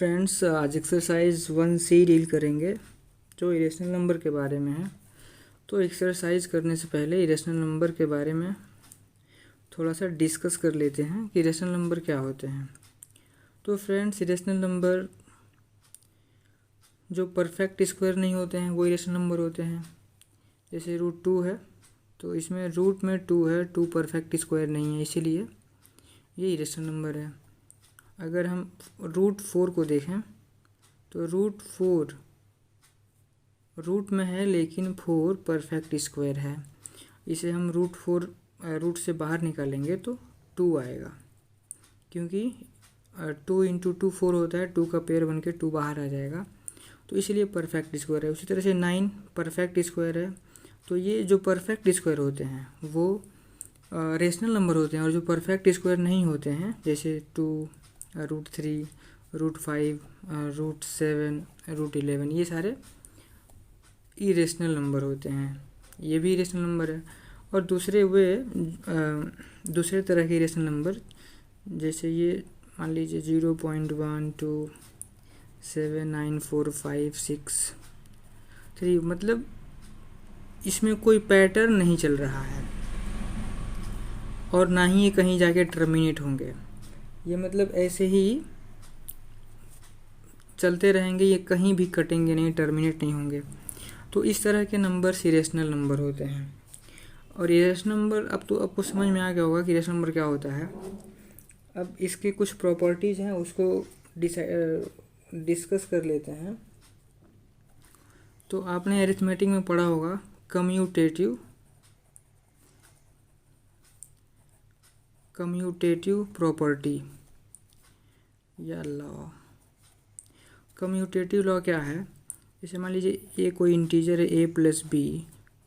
Friends, आज exercise 1C deal करेंगे जो इरेशनल नंबर के बारे में है। तो एक्सरसाइज करने से पहले इरेशनल नंबर के बारे में थोड़ा सा डिस्कस कर लेते हैं कि इरेशनल नंबर क्या होते हैं। तो फ्रेंड्स, इरेशनल नंबर जो परफेक्ट स्क्वायर नहीं होते हैं वो इरेशनल नंबर होते हैं। जैसे √2 है तो इसमें रूट में 2 है, 2 परफेक्ट स्क्वायर नहीं है, इसीलिए ये इरेशनल नंबर है। अगर हम √4 को देखें तो √4 रूट में है लेकिन 4 परफेक्ट स्क्वायर है। इसे हम √4 रूट से बाहर निकालेंगे तो 2 आएगा, क्योंकि 2 × 2 4 होता है, 2 का पेयर बन के 2 बाहर आ जाएगा, तो इसलिए परफेक्ट स्क्वायर है। उसी तरह से 9 परफेक्ट स्क्वायर है। तो ये जो परफेक्ट स्क्वायर होते हैं वो रेशनल नंबर होते हैं, और जो परफेक्ट स्क्वायर नहीं होते हैं जैसे 2, √3, √5, √7, √11 ये सारे इरेशनल नंबर होते हैं। ये भी इरेशनल नंबर है। और दूसरे तरह के इरेशनल नंबर जैसे ये मान लीजिए 0.1 2 7 9 4 5 6 3, मतलब इसमें कोई पैटर्न नहीं चल रहा है और ना ही ये कहीं जाके टर्मिनेट होंगे। ये मतलब ऐसे ही चलते रहेंगे, ये कहीं भी कटेंगे नहीं, टर्मिनेट नहीं होंगे। तो इस तरह के नंबर इरेशनल नंबर होते हैं। और इरेशनल नंबर अब तो आपको समझ में आ गया होगा कि इरेशनल नंबर क्या होता है। अब इसके कुछ प्रॉपर्टीज़ हैं, उसको डिस्कस कर लेते हैं। तो आपने अरिथमेटिक में पढ़ा होगा कम्यूटेटिव प्रॉपर्टी या लॉ। कम्यूटेटिव लॉ क्या है? जैसे मान लीजिए ए कोई इंटीजर है, a + b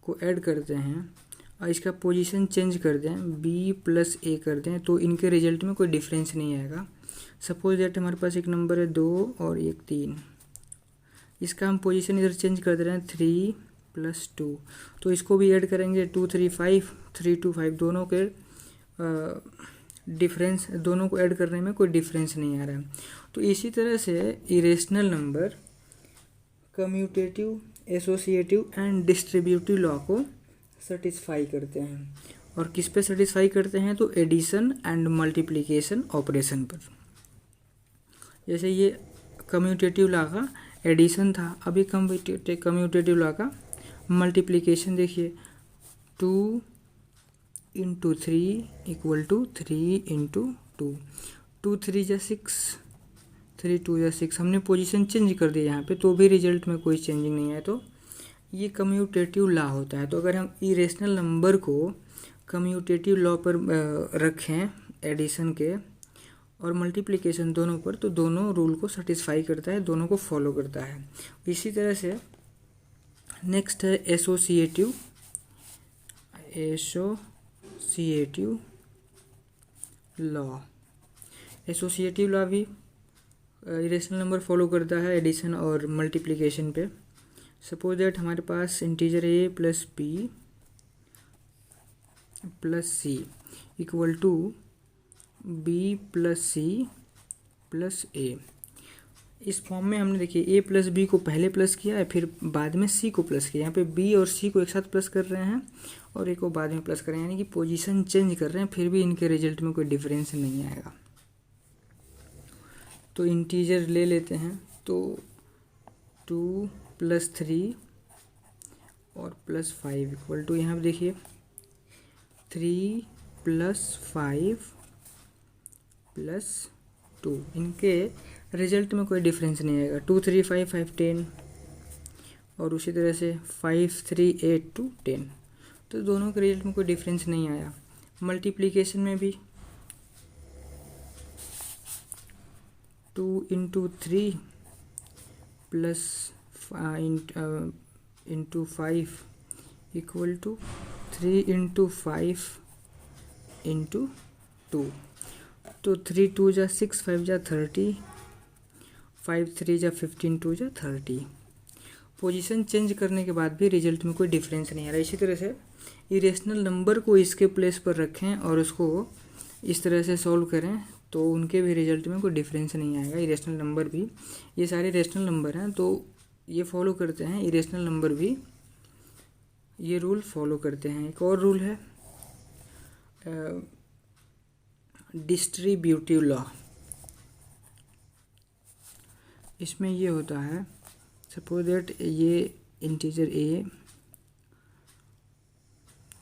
को ऐड करते हैं और इसका पोजीशन चेंज कर दें, b + a कर दें, तो इनके रिजल्ट में कोई डिफरेंस नहीं आएगा। सपोज दैट हमारे पास एक नंबर है 2 और एक 3, इसका हम पोजीशन इधर चेंज कर दे रहे हैं 3 + 2, तो इसको भी ऐड करेंगे 2 3 5 3 2 5, दोनों के डिफरेंस, दोनों को ऐड करने में कोई डिफरेंस नहीं आ रहा है। तो इसी तरह से irrational number commutative, associative and distributive law को सेटिस्फाई करते हैं। और किस पे सेटिस्फाई करते हैं? तो एडिशन एंड मल्टीप्लिकेशन ऑपरेशन पर। जैसे ये कम्यूटेटिव लॉ का एडिशन था, अभी कम्यूटेटिव लॉ का मल्टीप्लिकेशन देखिए, 2 × 3 = 3 × 2, 2 3 = 6, 3 2 = 6। हमने पोजीशन चेंज कर दिया यहाँ पे, तो भी रिजल्ट में कोई चेंजिंग नहीं है, तो ये कम्यूटेटिव लॉ होता है। तो अगर हम इरेशनल नंबर को कम्यूटेटिव लॉ पर रखें, एडिशन के और मल्टीप्लिकेशन दोनों पर, तो दोनों रूल को सेटिस्फाई करता है, दोनों को फॉलो करता है। इसी तरह से नेक्स्ट है एसोसिएटिव लॉ। एसोसिएटिव लॉ भी इरेशनल नंबर फॉलो करता है एडिशन और मल्टीप्लिकेशन पे। सपोज दैट हमारे पास integer a + b + c = b + c + a। इस फॉर्म में हमने देखिए a + b को पहले प्लस किया है, फिर बाद में c को प्लस किया। यहाँ पे b और c को एक साथ प्लस कर रहे हैं और a को बाद में प्लस कर रहे हैं, यानी कि पोजीशन चेंज कर रहे हैं, फिर भी इनके रिजल्ट में कोई डिफरेंस नहीं आएगा। तो इंटीजर ले लेते हैं, तो 2 + 3 और +5 = यहाँ पे देखिए 3 + 5 + 2, इनके रिजल्ट में कोई डिफरेंस नहीं आएगा। 2 3 5 5 10, और उसी तरह से 5 3 8 2 10, तो दोनों के रिजल्ट में कोई डिफरेंस नहीं आया। मल्टीप्लिकेशन में भी 2 × 3 + 5 × 5 = 3 × 5 × 2, तो 3 2 = 6, 5 = 30, 5 3 = 15, 2 = 30। पोजीशन चेंज करने के बाद भी रिजल्ट में कोई डिफरेंस नहीं आ रहा। इसी तरह से इरेशनल नंबर को इसके प्लेस पर रखें और उसको इस तरह से सॉल्व करें, तो उनके भी रिजल्ट में कोई डिफरेंस नहीं आएगा। इरेशनल नंबर भी, ये सारे रेशनल नंबर हैं तो ये फॉलो करते हैं, इरेशनल नंबर भी ये रूल फॉलो करते हैं। एक और रूल है डिस्ट्रीब्यूटिव लॉ। इसमें ये होता है, सपोज दैट ये इंटीजर a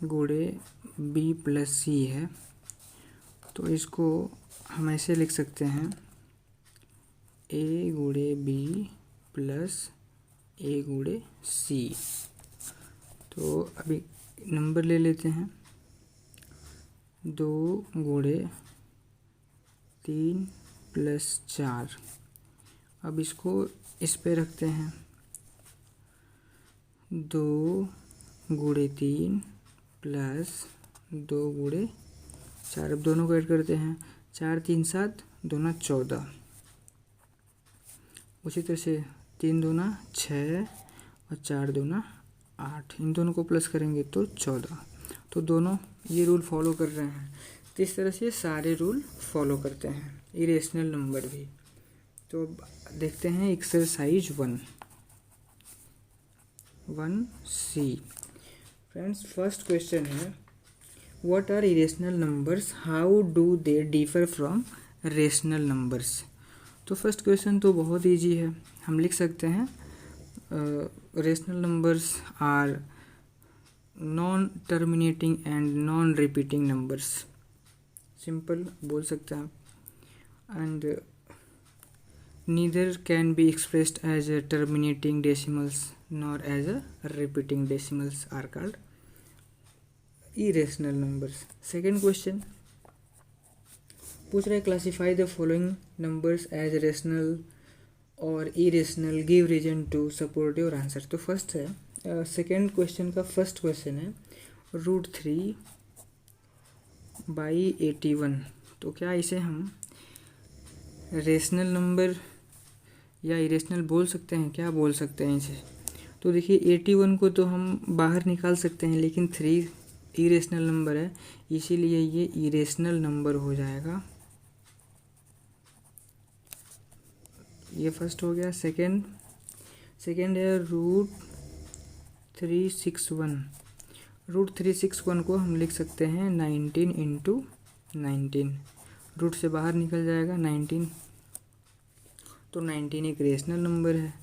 गुणे b प्लस c है, तो इसको हम ऐसे लिख सकते हैं a गुणे b प्लस a गुणे c। तो अभी नंबर ले लेते हैं 2 गुणे 3 प्लस 4। अब इसको इस पे रखते हैं 2 गुणे 3 प्लस 2 गुणे 4। अब दोनों को ऐड करते हैं, 4 3 7 2 14। उसी तरह से 3 2 6 और 4 2 8। इन दोनों को प्लस करेंगे तो 14। तो दोनों ये रूल फॉलो कर रहे हैं। तो इस तरह से सारे रूल फॉलो करते हैं, इरेशनल नंबर भी। तो अब देखते हैं exercise 1C। Friends, first question है what are irrational numbers, how do they differ from rational numbers. तो फर्स्ट क्वेश्चन तो बहुत इजी है, हम लिख सकते हैं rational numbers are non terminating and non repeating numbers. Simple बोल सकते हैं आप। And neither can be expressed as a terminating decimals nor as a repeating decimals are called irrational numbers. Second question पूछ रहे classify the following numbers as rational or irrational, give reason to support your answer। तो first है second question का first question है √3 by 81। तो क्या इसे हम रेशनल नंबर या इरेशनल बोल सकते हैं? क्या बोल सकते हैं इसे? तो देखिए 81 को तो हम बाहर निकाल सकते हैं, लेकिन 3 इरेशनल नंबर है, इसीलिए ये इरेशनल नंबर हो जाएगा। ये फर्स्ट हो गया। सेकंड है √361। √361 को हम लिख सकते हैं 19 × 19। रूट से बाहर निकल जाएगा 19, तो 19 एक रेशनल नंबर है,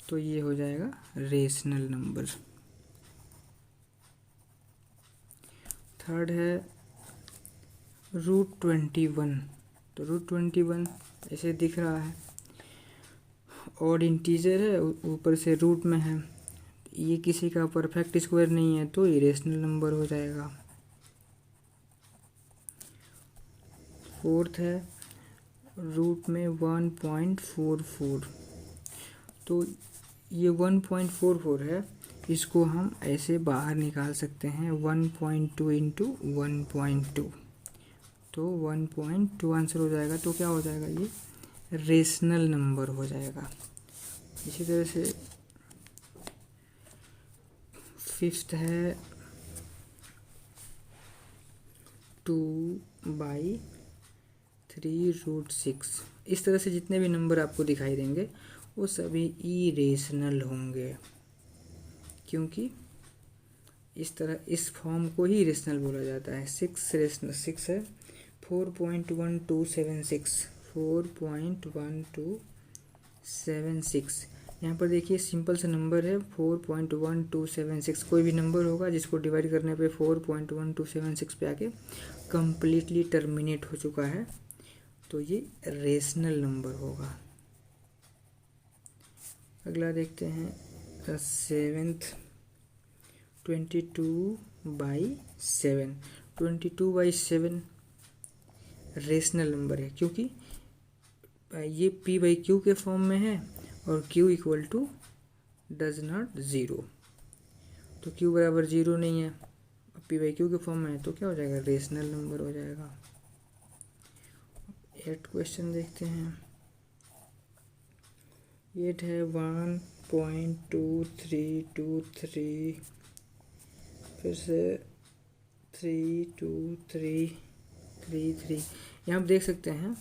तो ये हो जाएगा रेशनल नंबर। थर्ड है √21। तो √21 ऐसे दिख रहा है, और इंटीजर है, ऊपर से रूट में है, ये किसी का परफेक्ट स्क्वायर नहीं है, तो इरेशनल नंबर हो जाएगा। फोर्थ है रूट में 1.44। तो ये 1.44 है, इसको हम ऐसे बाहर निकाल सकते हैं 1.2 × 1.2, तो 1.2 आंसर हो जाएगा। तो क्या हो जाएगा? ये रेशनल नंबर हो जाएगा। इसी तरह से फिफ्थ है 2/3√6। इस तरह से जितने भी नंबर आपको दिखाई देंगे वो सभी इरेशनल होंगे, क्योंकि इस तरह इस फॉर्म को ही इरेशनल बोला जाता है। 6 रेशनल 6 है, 4.1276 4.1276। यहाँ पर देखिए सिंपल सा नंबर है 4.1276। कोई भी नंबर होगा जिसको डिवाइड करने पे 4.1276 पे आके कम्प्लीटली टर्मिनेट हो चुका है, तो ये रेशनल नंबर होगा। अगला देखते हैं सेवेंथ 22/7। 22/7 रेशनल नंबर है, क्योंकि ये p/q के फॉर्म में है और q डज नॉट 0, तो q बराबर 0 नहीं है, p/q के फॉर्म में है, तो क्या हो जाएगा? रेशनल नंबर हो जाएगा। 8 क्वेश्चन देखते हैं। 8 है 1.2323, फिर से 32333। यहाँ आप देख सकते हैं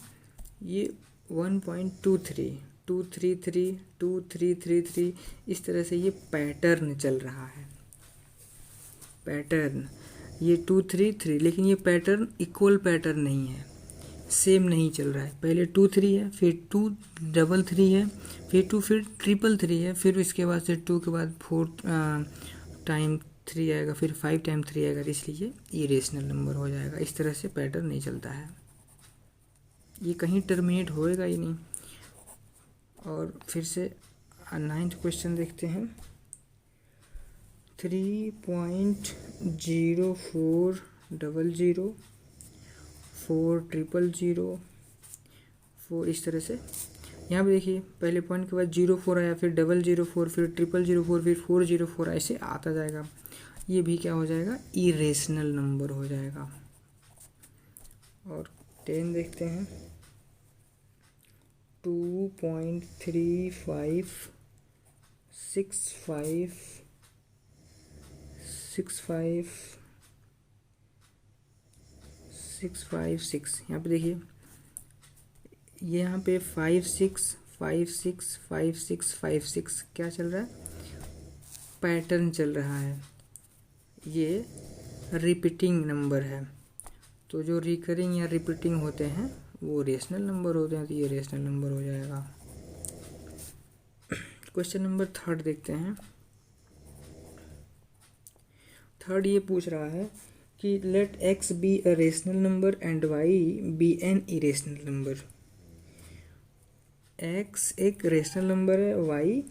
ये 1.23 233 2333 इस तरह से ये पैटर्न चल रहा है। पैटर्न ये 233, लेकिन ये पैटर्न इक्वल पैटर्न नहीं है, सेम नहीं चल रहा है। पहले 2 3 है, फिर 2 3 है, फिर 2, फिर 3 है, फिर इसके बाद से 2 के बाद 4 टाइम 3 आएगा, फिर 5 टाइम 3 आएगा, इसलिए इरेशनल नंबर हो जाएगा। इस तरह से पैटर्न नहीं चलता है, ये कहीं टर्मिनेट होएगा ही नहीं। और फिर से 9th क्वेश्चन देखते हैं। 3.0400 400 4 इस तरह से। यहाँ पे देखिए पहले पॉइंट के बाद 04 आया, फिर 004, फिर 0004, फिर 404, ऐसे आता जाएगा। ये भी क्या हो जाएगा, इरेशनल नंबर हो जाएगा। और 10 देखते हैं। 2.3565 यहाँ पे देखिए, यहाँ पे 56 क्या चल रहा है, पैटर्न चल रहा है। ये रिपीटिंग नंबर है, तो जो रिकरिंग या रिपीटिंग होते हैं वो रेशनल नंबर होते हैं, तो ये रेशनल नंबर हो जाएगा। क्वेश्चन नंबर 3 देखते हैं। 3 ये पूछ रहा है कि let x be a rational number and y be an irrational number. x एक रेशनल नंबर है, y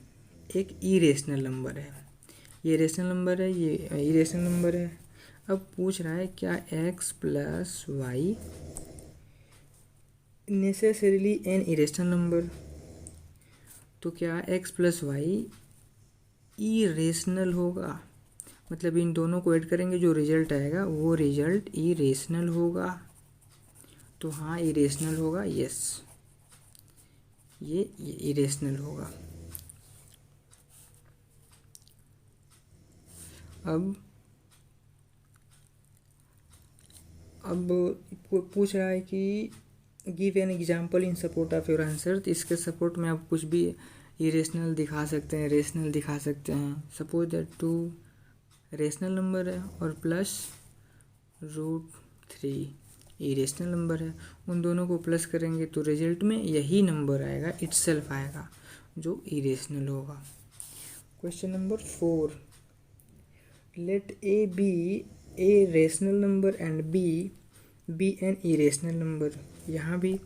एक इरेशनल नंबर है। ये रेशनल नंबर है, ये इरेशनल नंबर है। अब पूछ रहा है क्या x plus y necessarily an irrational number. तो क्या x प्लस वाई इरेशनल होगा, मतलब इन दोनों को ऐड करेंगे जो रिजल्ट आएगा वो रिजल्ट इरेशनल होगा। तो हाँ इरेशनल होगा, यस ये इरेशनल होगा। अब पूछ रहा है कि give an example in support of your answer. तो इसके सपोर्ट में आप कुछ भी इरेशनल दिखा सकते हैं, रेशनल दिखा सकते हैं। सपोज दैट 2 रेशनल नंबर है और प्लस √3 इरेशनल नंबर है। उन दोनों को प्लस करेंगे तो रिजल्ट में यही नंबर आएगा, इटसेल्फ आएगा, जो इरेशनल होगा। Question number 4, let a be a rational number and b be an irrational number. यहाँ भी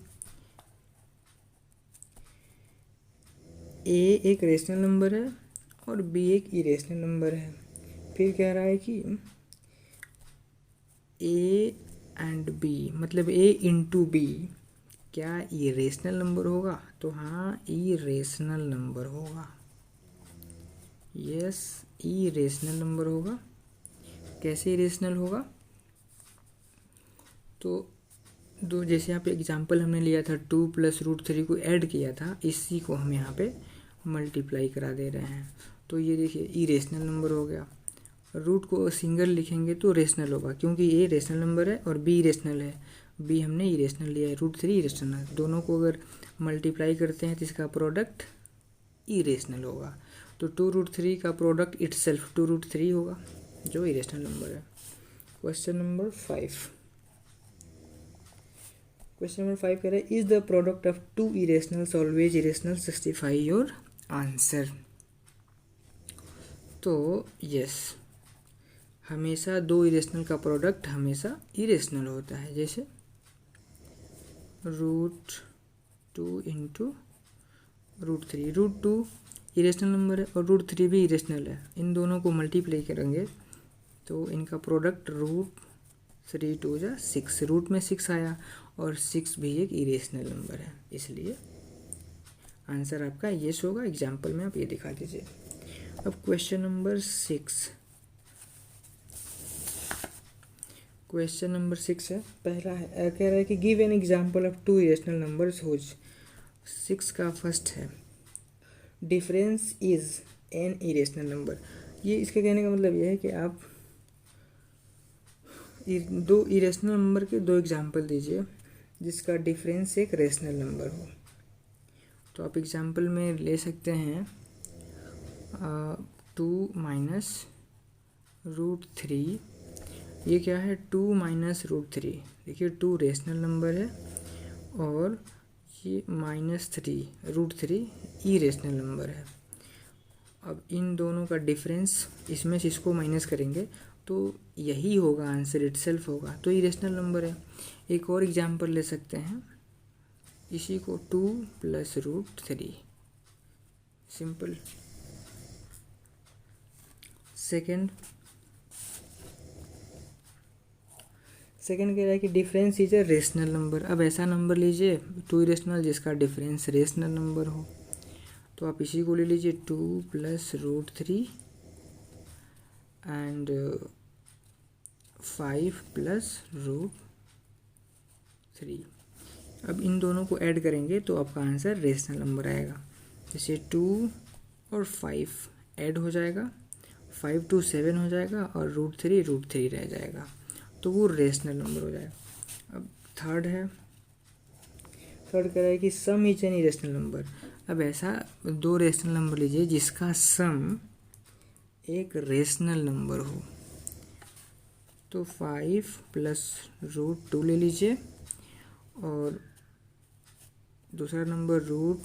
ए एक रेशनल नंबर है और बी एक इरेशनल नंबर है। फिर कह रहा है कि ए एंड बी मतलब ए इंटू बी क्या इरेशनल नंबर होगा। तो हाँ इरेशनल नंबर होगा, यस इरेशनल नंबर होगा। कैसे इरेशनल होगा, तो दो जैसे यहाँ पे एग्जांपल हमने लिया था 2 प्लस √3 को ऐड किया था, इसी को हम यहाँ पे मल्टीप्लाई करा दे रहे हैं। तो ये देखिए इरेशनल नंबर हो गया। रूट को सिंगल लिखेंगे तो रेशनल होगा, क्योंकि ए रेशनल नंबर है और बी इरेशनल है। बी हमने इरेशनल लिया है, √3 इरेशनल है। दोनों को अगर मल्टीप्लाई करते हैं तो इसका प्रोडक्ट इरेशनल होगा। तो 2√3 का प्रोडक्ट इटसेल्फ 2√3 होगा, जो इरेशनल नंबर है। क्वेश्चन नंबर 5 कह रहा है is the product of 2 irrationals always irrational, justify your answer. तो यस हमेशा 2 इरेशनल का प्रोडक्ट हमेशा इरेशनल होता है। जैसे √2 इंटू √3, √2 इरेशनल नंबर है और √3 भी इरेशनल है। इन दोनों को मल्टीप्लाई करेंगे तो इनका प्रोडक्ट √3 2 जा 6, रूट में 6 आया और 6 भी एक इरेशनल नंबर है, इसलिए आंसर आपका यस होगा। एग्जाम्पल में आप ये दिखा दीजिए। अब क्वेश्चन नंबर 6 है। पहला है कह रहा है कि give an example of 2 irrational numbers whose. 6 का फर्स्ट है difference is an irrational number. ये इसके कहने का मतलब ये है कि आप 2 इरेशनल नंबर के 2 एग्जाम्पल दीजिए। जिसका डिफरेंस एक रेशनल नंबर हो। तो आप एग्जांपल में ले सकते हैं 2 माइनस रूट थ्री। ये क्या है? 2 माइनस रूट थ्री। देखिए 2 रेशनल नंबर है और ये -3 रूट थ्री इरेशनल नंबर है। अब इन दोनों का डिफरेंस, इसमें से इसको माइनस करेंगे तो यही होगा, आंसर इटसेल्फ होगा, तो इरेशनल नंबर है। एक और एग्जांपल ले सकते हैं, इसी को 2 plus root three, simple. Second कह रहा है कि difference is a rational number. अब ऐसा नंबर लीजिए 2 इरेशनल जिसका डिफरेंस रेशनल नंबर हो। तो आप इसी को ले लीजिए 2 plus root three and 5 plus root three. अब इन दोनों को ऐड करेंगे तो आपका आंसर रेशनल नंबर आएगा। जैसे 2 और 5 ऐड हो जाएगा, 5 to 7 हो जाएगा और रूट थ्री रह जाएगा, तो वो रेशनल नंबर हो जाएगा। अब थर्ड कह रहा है कि सम इज एन इरेशनल नंबर। अब ऐसा 2 रेशनल नंबर लीजिए जिसका सम एक रेशनल नंबर हो। तो 5 प्लस रूट 2 ले लीजिए और दूसरा नंबर रूट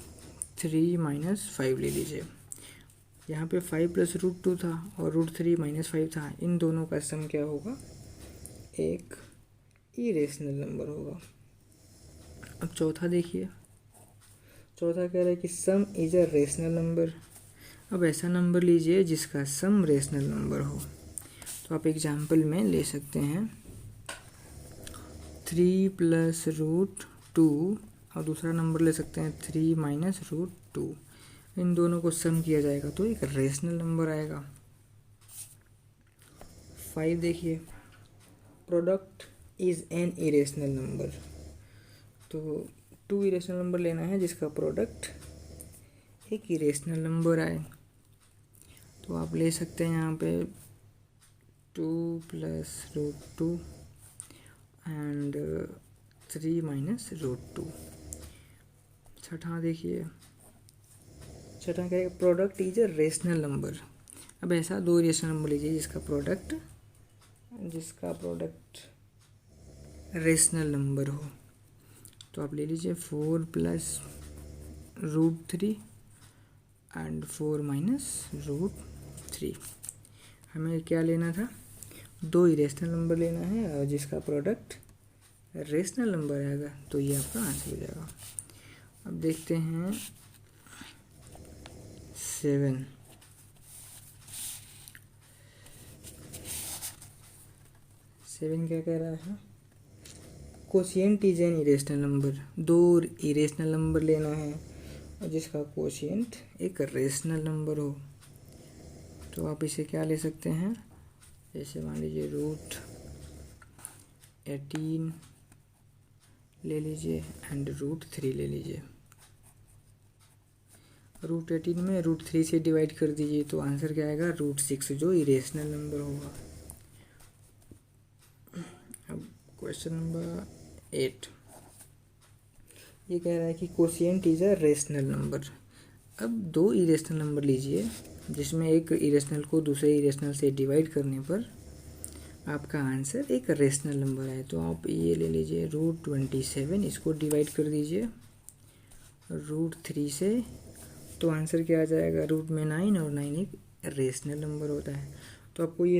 थ्री माइनस 5 ले लीजिए। यहाँ पे 5 प्लस रूट 2 था और रूट थ्री माइनस 5 था, इन दोनों का सम क्या होगा? एक इरेशनल नंबर होगा। अब चौथा देखिए, चौथा कह रहा है कि सम इज अ रेशनल नंबर। अब ऐसा नंबर लीजिए जिसका सम रेशनल नंबर हो। तो आप एग्जाम्पल में ले सकते हैं 3 प्लस रूट 2 और दूसरा नंबर ले सकते हैं 3 माइनस रूट 2। इन दोनों को सम किया जाएगा तो एक रेशनल नंबर आएगा। 5 देखिए, product is an irrational number. तो 2 इरेशनल नंबर लेना है जिसका प्रोडक्ट एक इरेशनल नंबर आए। तो आप ले सकते हैं यहाँ पे 2 plus root 2 and 3 minus root 2। छठा देखिए, छठा क्या है? Product is a rational number. अब ऐसा 2 रेशनल नंबर लीजिए जिसका प्रोडक्ट रेशनल नंबर हो। तो आप ले लीजिए 4 plus root three and 4 minus root three. हमें क्या लेना था? 2 इरेशनल नंबर लेना है और जिसका प्रोडक्ट रेशनल नंबर आएगा, तो ये आपका आंसर हो जाएगा। अब देखते हैं 7 क्या कह रहा है? Quotient is an irrational number. 2 irrational number लेना है और जिसका कोशिएंट एक रेशनल नंबर हो। तो आप इसे क्या ले सकते हैं? जैसे मान लीजिए रूट 18 ले लीजिए एंड रूट 3 ले लीजिए। रूट 18 में रूट 3 से डिवाइड कर दीजिए तो आंसर क्या आएगा? रूट 6, जो इरेशनल नंबर होगा। अब क्वेश्चन नंबर 8 ये कह रहा है कि quotient is a rational number. अब 2 इरेशनल नंबर लीजिए जिसमें एक इरेशनल को दूसरे इरेशनल से डिवाइड करने पर आपका आंसर एक रेशनल नंबर है। तो आप ये ले लीजिए रूट 27, इसको डिवाइड कर दीजिए रूट 3 से, तो आंसर क्या आ जाएगा? रूट में 9 और 9 एक रेशनल नंबर होता है। तो आपको ये